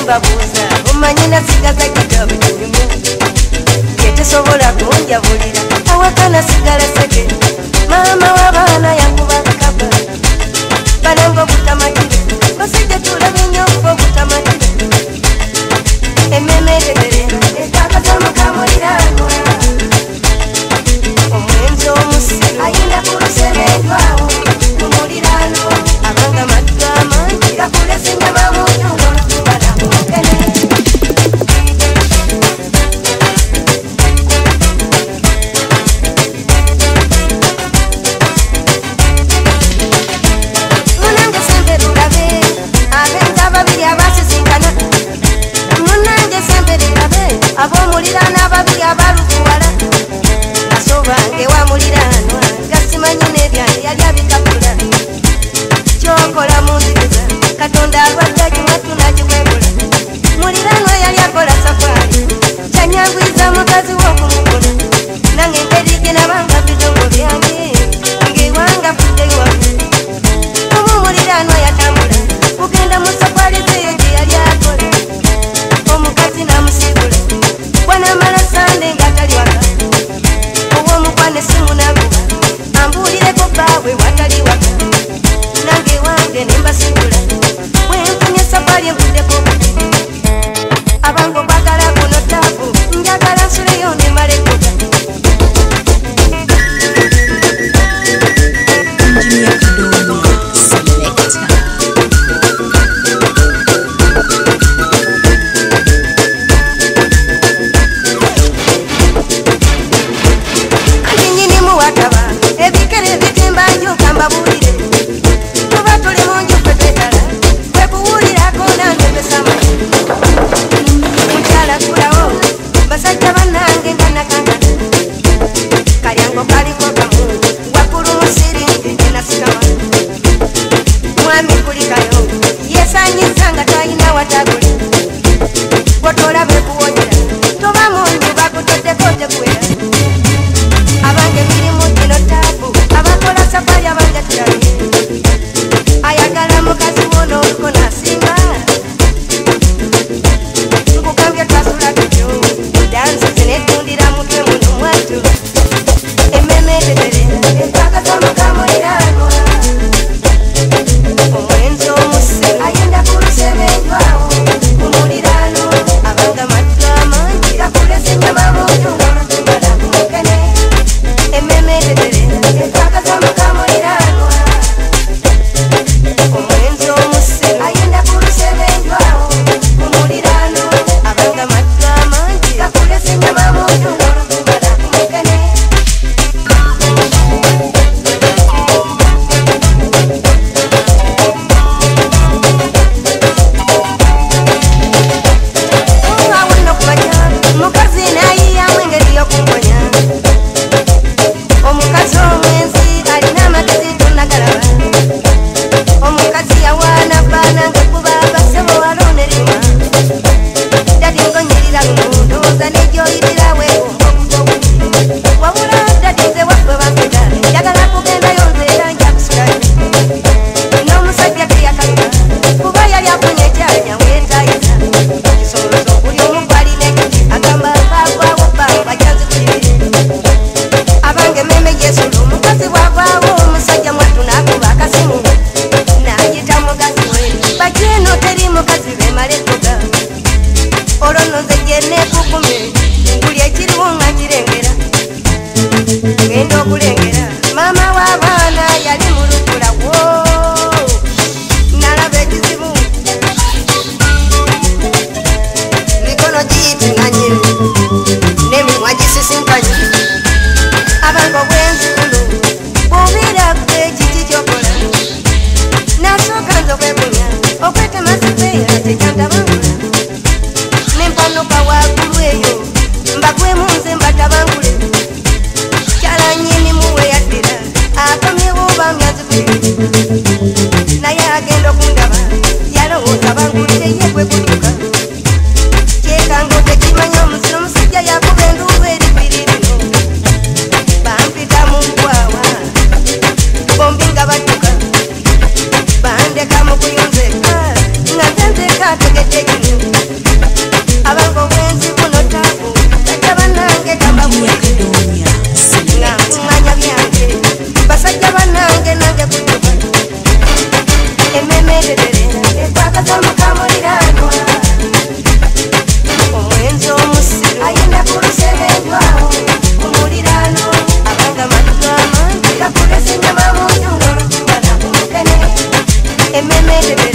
nembabuuza omanyi nasigaza kitabu kinyumya yetesobola kunjabulira awaka nasigala seke maama w'abaana yankuba kaba banange obutamatire basajja tulaba ennyo obutamatire emmeme etegerera etakazamu kamuliraanwa omwenzi omusiru ayinda kulusemeddwawo kumuliraano abanga mattu amangi gakulesinga bamuntu ng'olutubala okene munange sembe lulabe ab'enza babiri abasisinkana munange sembe lulabe ab'omuliraano ababiri abalukuwala asobange wa muliraanwa gasimanyi n'ebyange yali abikakula kyokola munziriza katonda alwadde kimatunagibwebula muliraanwa yali akola safari kyanyangwiza mukazi w'okumukula nange engeri gye nabanga bidongo byange ng'ewanga fuddewafe omu muliraanwa yatambula kugenda mu safari zeyo gye yali akola omukazi namusibula bwanamala sande ng'atali waka ow'omukwane simunaguba ambuulireko baabwe watali waka nange wange nembasibula bwenfunye safari envuddeko abange okwagala kuno taavu njagala nsuleyo nemalekoga Engineer Kidonia Selector. anti nyinimu wataba ebikere ebitimba njuka mbabuulire tuba tuli mu nju kwe twetala kwe kuwulirako nange besamanyi mukyala kulawo basajja bannange nga nakangana kalyango kaliko kamu waggulu mu siringi enasikama mwami kulikayo yesanyiza nga talina wataguli gwotolabe kuwonyera toba mundu bakutoddeko tekuwera abange mirimu gino taabu abakola safari abange tulabe ayagala mukazi wono oluko nasinga nkugambye twasula tutyo dansi zinetundira mutwe muno mwatu emmeme etegerera etakazamu kamuliraanwa omwenzi omusiru ayenda kulusemeddwawo kumuliraano abanga mattu ememerere etwakazamukamuliranwa omwenzi omusiru ayenda kulusebenjwawo kumulirano abanga matutwama gakulesa enyama munjuno banakumukene ememerere